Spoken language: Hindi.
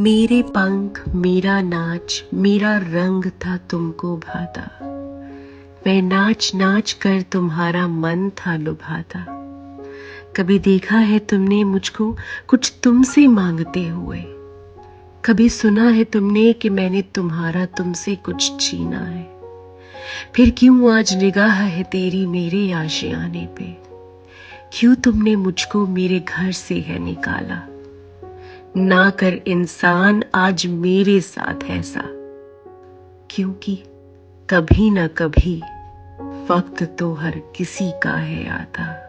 मेरे पंख मेरा नाच मेरा रंग था तुमको भाता। मैं नाच नाच कर तुम्हारा मन था लुभाता। कभी देखा है तुमने मुझको कुछ तुमसे मांगते हुए? कभी सुना है तुमने कि मैंने तुम्हारा तुमसे कुछ छीना है? फिर क्यों आज निगाह है तेरी मेरे आशियाने पे? क्यों तुमने मुझको मेरे घर से है निकाला? ना कर इंसान आज मेरे साथ ऐसा, क्योंकि कभी ना कभी वक्त तो हर किसी का है आता।